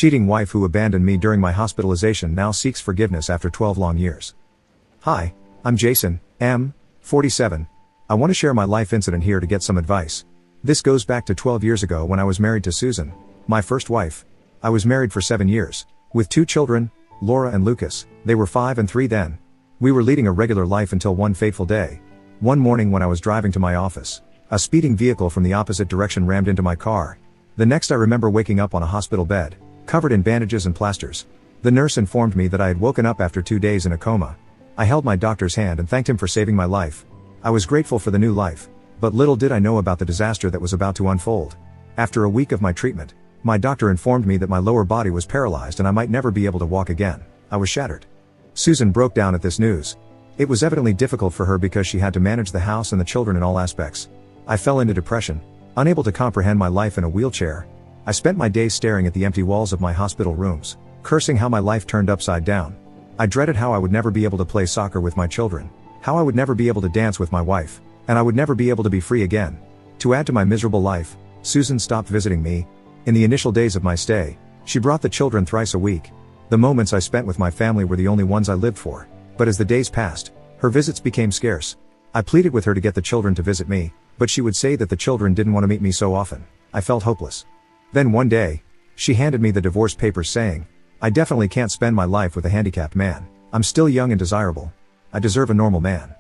Cheating wife who abandoned me during my hospitalization now seeks forgiveness after 12 long years. Hi, I'm Jason, 47. I want to share my life incident here to get some advice. This goes back to 12 years ago when I was married to Susan, my first wife. I was married for 7 years, with 2 children, Laura and Lucas. They were 5 and 3 then. We were leading a regular life until one fateful day. One morning when I was driving to my office, a speeding vehicle from the opposite direction rammed into my car. The next I remember waking up on a hospital bed, covered in bandages and plasters. The nurse informed me that I had woken up after 2 days in a coma. I held my doctor's hand and thanked him for saving my life. I was grateful for the new life, but little did I know about the disaster that was about to unfold. After a week of my treatment, my doctor informed me that my lower body was paralyzed and I might never be able to walk again. I was shattered. Susan broke down at this news. It was evidently difficult for her because she had to manage the house and the children in all aspects. I fell into depression, unable to comprehend my life in a wheelchair. I spent my days staring at the empty walls of my hospital rooms, cursing how my life turned upside down. I dreaded how I would never be able to play soccer with my children, how I would never be able to dance with my wife, and I would never be able to be free again. To add to my miserable life, Susan stopped visiting me. In the initial days of my stay, she brought the children thrice a week. The moments I spent with my family were the only ones I lived for. But as the days passed, her visits became scarce. I pleaded with her to get the children to visit me, but she would say that the children didn't want to meet me so often. I felt hopeless. Then one day, she handed me the divorce papers saying, "I definitely can't spend my life with a handicapped man. I'm still young and desirable. I deserve a normal man."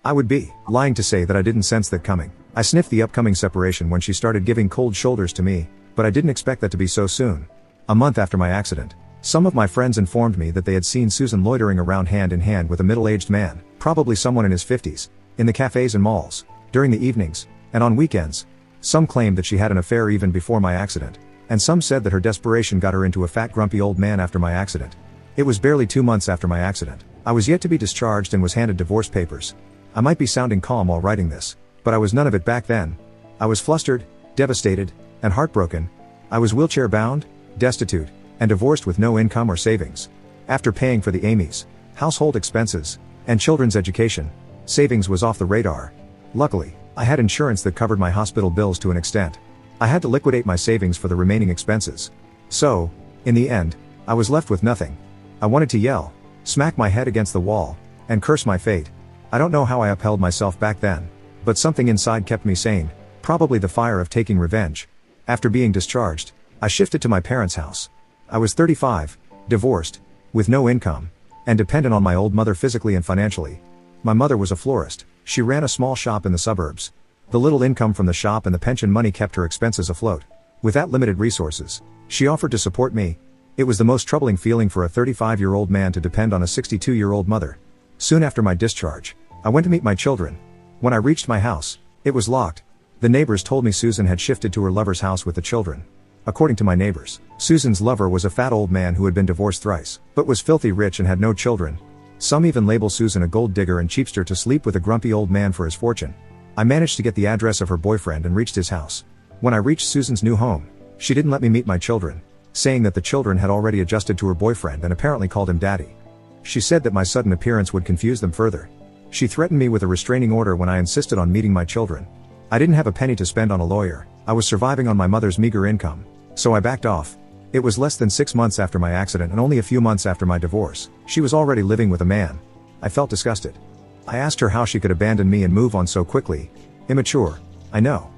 I would be lying to say that I didn't sense that coming. I sniffed the upcoming separation when she started giving cold shoulders to me, but I didn't expect that to be so soon. A month after my accident, some of my friends informed me that they had seen Susan loitering around hand in hand with a middle-aged man, probably someone in his 50s, in the cafes and malls, during the evenings, and on weekends. Some claimed that she had an affair even before my accident, and some said that her desperation got her into a fat grumpy old man after my accident. It was barely 2 months after my accident. I was yet to be discharged and was handed divorce papers. I might be sounding calm while writing this, but I was none of it back then. I was flustered, devastated, and heartbroken. I was wheelchair bound, destitute, and divorced with no income or savings. After paying for the Amy's, household expenses, and children's education, savings was off the radar. Luckily, I had insurance that covered my hospital bills to an extent. I had to liquidate my savings for the remaining expenses. So, in the end, I was left with nothing. I wanted to yell, smack my head against the wall, and curse my fate. I don't know how I upheld myself back then, but something inside kept me sane, probably the fire of taking revenge. After being discharged, I shifted to my parents' house. I was 35, divorced, with no income, and dependent on my old mother physically and financially. My mother was a florist. She ran a small shop in the suburbs. The little income from the shop and the pension money kept her expenses afloat. With that limited resources, she offered to support me. It was the most troubling feeling for a 35-year-old man to depend on a 62-year-old mother. Soon after my discharge, I went to meet my children. When I reached my house, it was locked. The neighbors told me Susan had shifted to her lover's house with the children. According to my neighbors, Susan's lover was a fat old man who had been divorced thrice, but was filthy rich and had no children. Some even label Susan a gold digger and cheapster to sleep with a grumpy old man for his fortune. I managed to get the address of her boyfriend and reached his house. When I reached Susan's new home, she didn't let me meet my children, saying that the children had already adjusted to her boyfriend and apparently called him daddy. She said that my sudden appearance would confuse them further. She threatened me with a restraining order when I insisted on meeting my children. I didn't have a penny to spend on a lawyer. I was surviving on my mother's meager income, so I backed off. It was less than 6 months after my accident and only a few months after my divorce. She was already living with a man. I felt disgusted. I asked her how she could abandon me and move on so quickly. Immature, I know.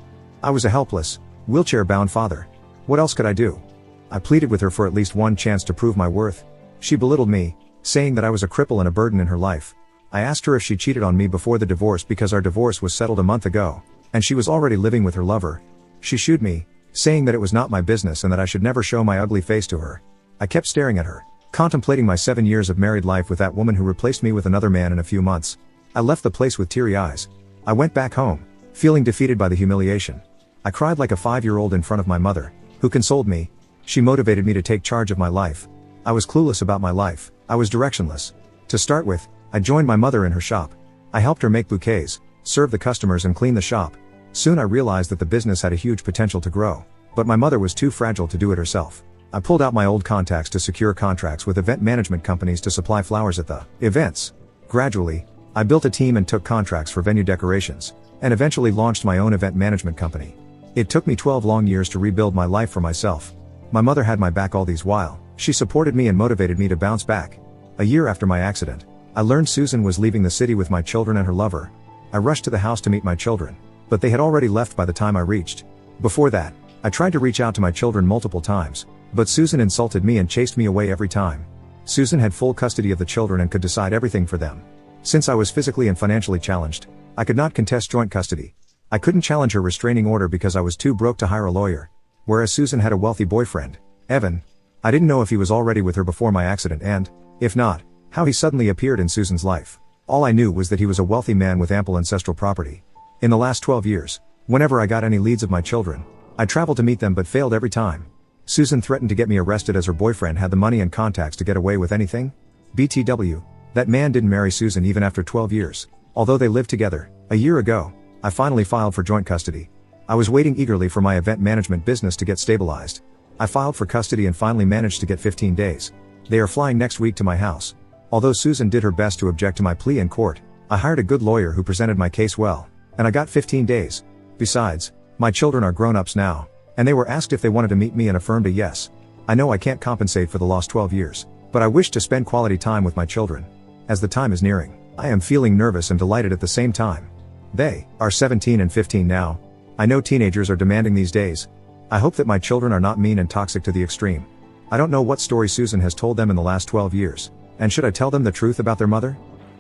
I was a helpless, wheelchair-bound father. What else could I do? I pleaded with her for at least one chance to prove my worth. She belittled me, saying that I was a cripple and a burden in her life. I asked her if she cheated on me before the divorce because our divorce was settled a month ago, and she was already living with her lover. She shooed me, saying that it was not my business and that I should never show my ugly face to her. I kept staring at her, contemplating my 7 years of married life with that woman who replaced me with another man in a few months. I left the place with teary eyes. I went back home, feeling defeated by the humiliation. I cried like a 5-year-old in front of my mother, who consoled me. She motivated me to take charge of my life. I was clueless about my life. I was directionless. To start with, I joined my mother in her shop. I helped her make bouquets, serve the customers and clean the shop. Soon I realized that the business had a huge potential to grow, but my mother was too fragile to do it herself. I pulled out my old contacts to secure contracts with event management companies to supply flowers at the events. Gradually, I built a team and took contracts for venue decorations, and eventually launched my own event management company. It took me 12 long years to rebuild my life for myself. My mother had my back all these while. She supported me and motivated me to bounce back. A year after my accident, I learned Susan was leaving the city with my children and her lover. I rushed to the house to meet my children, but they had already left by the time I reached. Before that, I tried to reach out to my children multiple times, but Susan insulted me and chased me away every time. Susan had full custody of the children and could decide everything for them. Since I was physically and financially challenged, I could not contest joint custody. I couldn't challenge her restraining order because I was too broke to hire a lawyer. Whereas Susan had a wealthy boyfriend, Evan. I didn't know if he was already with her before my accident and, if not, how he suddenly appeared in Susan's life. All I knew was that he was a wealthy man with ample ancestral property. In the last 12 years, whenever I got any leads of my children, I traveled to meet them but failed every time. Susan threatened to get me arrested as her boyfriend had the money and contacts to get away with anything. BTW. That man didn't marry Susan even after 12 years. Although they lived together. A year ago, I finally filed for joint custody. I was waiting eagerly for my event management business to get stabilized. I filed for custody and finally managed to get 15 days. They are flying next week to my house. Although Susan did her best to object to my plea in court, I hired a good lawyer who presented my case well, and I got 15 days. Besides, my children are grown-ups now, and they were asked if they wanted to meet me and affirmed a yes. I know I can't compensate for the lost 12 years, but I wish to spend quality time with my children. As the time is nearing, I am feeling nervous and delighted at the same time. They are 17 and 15 now. I know teenagers are demanding these days. I hope that my children are not mean and toxic to the extreme. I don't know what story Susan has told them in the last 12 years, and should I tell them the truth about their mother?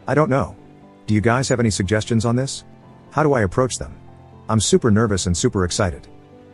I don't know. Do you guys have any suggestions on this? How do I approach them? I'm super nervous and super excited.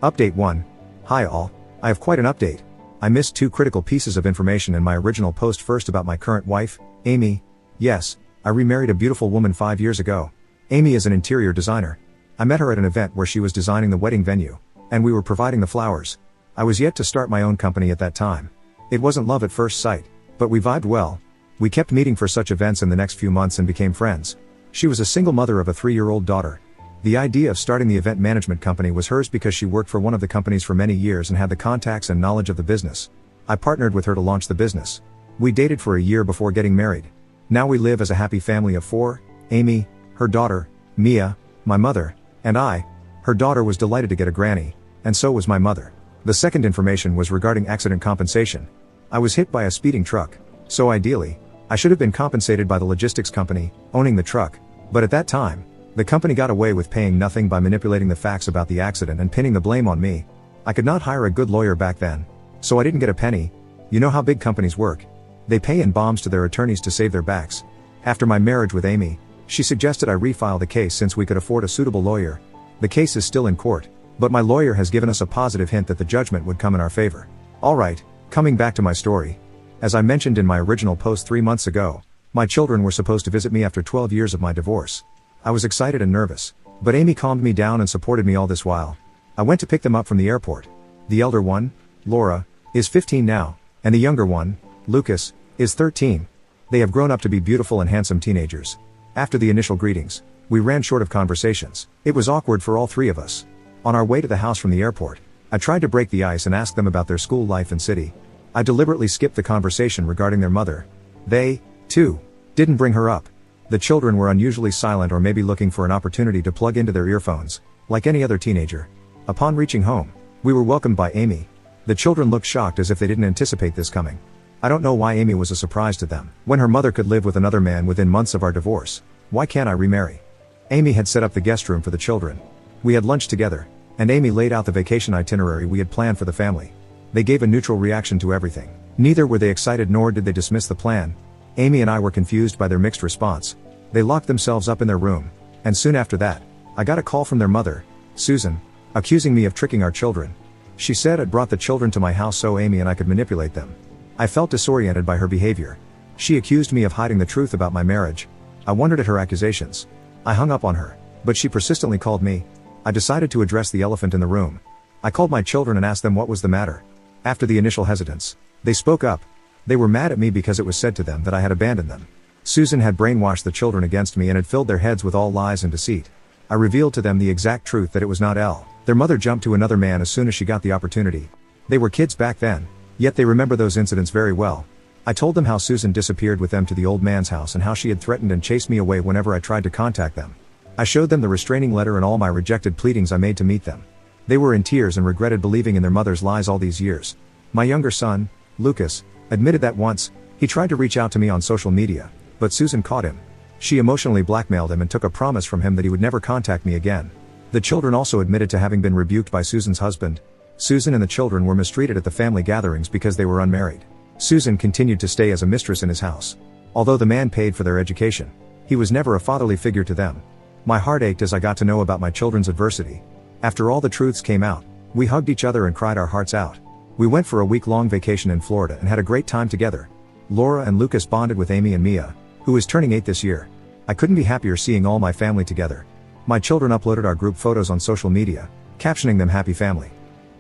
Update 1. Hi all, I have quite an update. I missed 2 critical pieces of information in my original post. First, about my current wife, Amy. Yes, I remarried a beautiful woman 5 years ago. Amy is an interior designer. I met her at an event where she was designing the wedding venue, and we were providing the flowers. I was yet to start my own company at that time. It wasn't love at first sight, but we vibed well. We kept meeting for such events in the next few months and became friends. She was a single mother of a 3-year-old daughter. The idea of starting the event management company was hers because she worked for one of the companies for many years and had the contacts and knowledge of the business. I partnered with her to launch the business. We dated for a year before getting married. Now we live as a happy family of 4, Amy, her daughter, Mia, my mother, and I. Her daughter was delighted to get a granny, and so was my mother. The second information was regarding accident compensation. I was hit by a speeding truck, so ideally, I should have been compensated by the logistics company, owning the truck, but at that time, the company got away with paying nothing by manipulating the facts about the accident and pinning the blame on me. I could not hire a good lawyer back then, so I didn't get a penny. You know how big companies work. They pay in bombs to their attorneys to save their backs. After my marriage with Amy, she suggested I refile the case since we could afford a suitable lawyer. The case is still in court, but my lawyer has given us a positive hint that the judgment would come in our favor. Alright, coming back to my story. As I mentioned in my original post 3 months ago, my children were supposed to visit me after 12 years of my divorce. I was excited and nervous, but Amy calmed me down and supported me all this while. I went to pick them up from the airport. The elder one, Laura, is 15 now, and the younger one, Lucas, is 13. They have grown up to be beautiful and handsome teenagers. After the initial greetings, we ran short of conversations. It was awkward for all 3 of us. On our way to the house from the airport, I tried to break the ice and ask them about their school life and city. I deliberately skipped the conversation regarding their mother. They, too, didn't bring her up. The children were unusually silent or maybe looking for an opportunity to plug into their earphones, like any other teenager. Upon reaching home, we were welcomed by Amy. The children looked shocked as if they didn't anticipate this coming. I don't know why Amy was a surprise to them, when her mother could live with another man within months of our divorce. Why can't I remarry? Amy had set up the guest room for the children. We had lunch together, and Amy laid out the vacation itinerary we had planned for the family. They gave a neutral reaction to everything. Neither were they excited nor did they dismiss the plan. Amy and I were confused by their mixed response. They locked themselves up in their room, and soon after that, I got a call from their mother, Susan, accusing me of tricking our children. She said I'd brought the children to my house so Amy and I could manipulate them. I felt disoriented by her behavior. She accused me of hiding the truth about my marriage. I wondered at her accusations. I hung up on her, but she persistently called me. I decided to address the elephant in the room. I called my children and asked them what was the matter. After the initial hesitance, they spoke up. They were mad at me because it was said to them that I had abandoned them. Susan had brainwashed the children against me and had filled their heads with all lies and deceit. I revealed to them the exact truth that it was not Elle. Their mother jumped to another man as soon as she got the opportunity. They were kids back then, yet they remember those incidents very well. I told them how Susan disappeared with them to the old man's house and how she had threatened and chased me away whenever I tried to contact them. I showed them the restraining letter and all my rejected pleadings I made to meet them. They were in tears and regretted believing in their mother's lies all these years. My younger son, Lucas, admitted that once, he tried to reach out to me on social media, but Susan caught him. She emotionally blackmailed him and took a promise from him that he would never contact me again. The children also admitted to having been rebuked by Susan's husband. Susan and the children were mistreated at the family gatherings because they were unmarried. Susan continued to stay as a mistress in his house. Although the man paid for their education, he was never a fatherly figure to them. My heart ached as I got to know about my children's adversity. After all the truths came out, we hugged each other and cried our hearts out. We went for a week-long vacation in Florida and had a great time together. Laura and Lucas bonded with Amy and Mia, who is turning 8 this year. I couldn't be happier seeing all my family together. My children uploaded our group photos on social media, captioning them "Happy Family."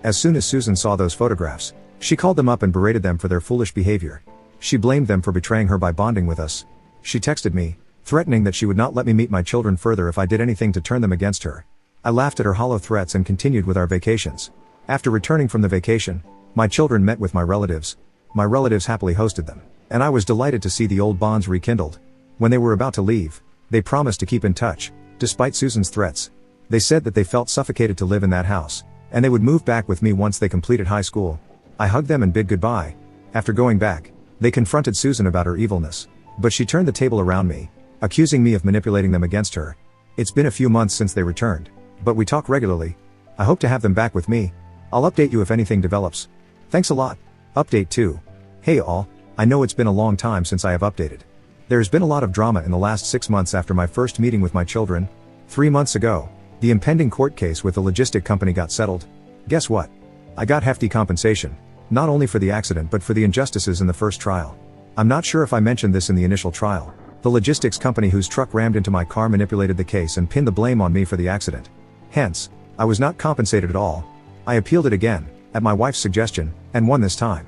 As soon as Susan saw those photographs, she called them up and berated them for their foolish behavior. She blamed them for betraying her by bonding with us. She texted me, threatening that she would not let me meet my children further if I did anything to turn them against her. I laughed at her hollow threats and continued with our vacations. After returning from the vacation, my children met with my relatives. My relatives happily hosted them, and I was delighted to see the old bonds rekindled. When they were about to leave, they promised to keep in touch, despite Susan's threats. They said that they felt suffocated to live in that house, and they would move back with me once they completed high school. I hugged them and bid goodbye. After going back, they confronted Susan about her evilness, but she turned the table around me, accusing me of manipulating them against her. It's been a few months since they returned, but we talk regularly. I hope to have them back with me. I'll update you if anything develops. Thanks a lot. Update 2. Hey all, I know it's been a long time since I have updated. There's been a lot of drama in the last 6 months after my first meeting with my children. 3 months ago, the impending court case with the logistic company got settled. Guess what? I got hefty compensation, not only for the accident but for the injustices in the first trial. I'm not sure if I mentioned this in the initial trial. The logistics company whose truck rammed into my car manipulated the case and pinned the blame on me for the accident. Hence, I was not compensated at all. I appealed it again, at my wife's suggestion, and won this time.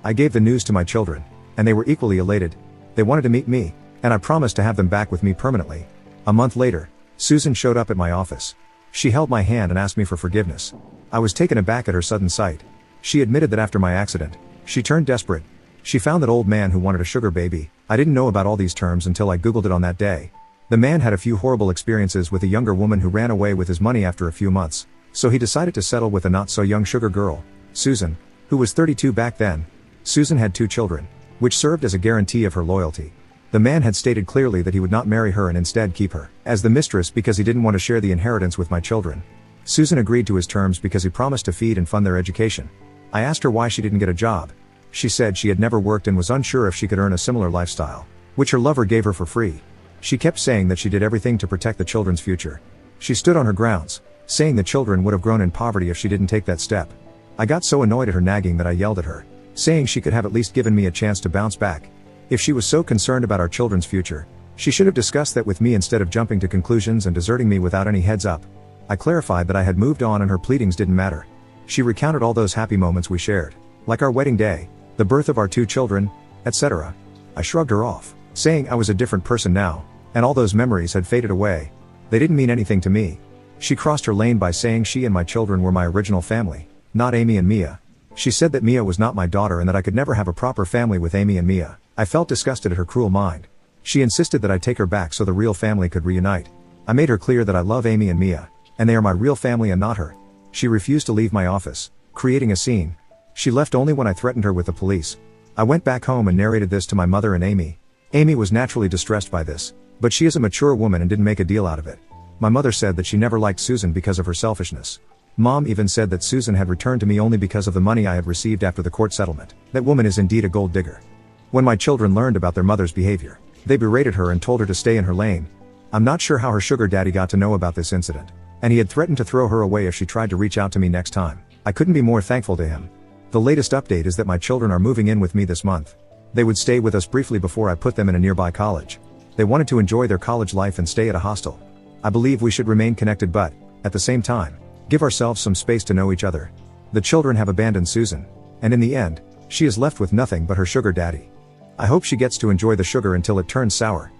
I gave the news to my children, and they were equally elated. They wanted to meet me, and I promised to have them back with me permanently. A month later, Susan showed up at my office. She held my hand and asked me for forgiveness. I was taken aback at her sudden sight. She admitted that after my accident, she turned desperate. She found that old man who wanted a sugar baby. I didn't know about all these terms until I googled it on that day. The man had a few horrible experiences with a younger woman who ran away with his money after a few months, so he decided to settle with a not-so-young sugar girl, Susan, who was 32 back then. Susan had 2 children, which served as a guarantee of her loyalty. The man had stated clearly that he would not marry her and instead keep her as the mistress because he didn't want to share the inheritance with my children. Susan agreed to his terms because he promised to feed and fund their education. I asked her why she didn't get a job. She said she had never worked and was unsure if she could earn a similar lifestyle, which her lover gave her for free. She kept saying that she did everything to protect the children's future. She stood on her grounds, saying the children would have grown in poverty if she didn't take that step. I got so annoyed at her nagging that I yelled at her, saying she could have at least given me a chance to bounce back. If she was so concerned about our children's future, she should have discussed that with me instead of jumping to conclusions and deserting me without any heads up. I clarified that I had moved on and her pleadings didn't matter. She recounted all those happy moments we shared, like our wedding day, the birth of our 2 children, etc. I shrugged her off, saying I was a different person now, and all those memories had faded away. They didn't mean anything to me. She crossed her lane by saying she and my children were my original family, not Amy and Mia. She said that Mia was not my daughter and that I could never have a proper family with Amy and Mia. I felt disgusted at her cruel mind. She insisted that I take her back so the real family could reunite. I made her clear that I love Amy and Mia, and they are my real family and not her. She refused to leave my office, creating a scene. She left only when I threatened her with the police. I went back home and narrated this to my mother and Amy. Amy was naturally distressed by this, but she is a mature woman and didn't make a deal out of it. My mother said that she never liked Susan because of her selfishness. Mom even said that Susan had returned to me only because of the money I had received after the court settlement. That woman is indeed a gold digger. When my children learned about their mother's behavior, they berated her and told her to stay in her lane. I'm not sure how her sugar daddy got to know about this incident, and he had threatened to throw her away if she tried to reach out to me next time. I couldn't be more thankful to him. The latest update is that my children are moving in with me this month. They would stay with us briefly before I put them in a nearby college. They wanted to enjoy their college life and stay at a hostel. I believe we should remain connected but, at the same time, give ourselves some space to know each other. The children have abandoned Susan, and in the end, she is left with nothing but her sugar daddy. I hope she gets to enjoy the sugar until it turns sour.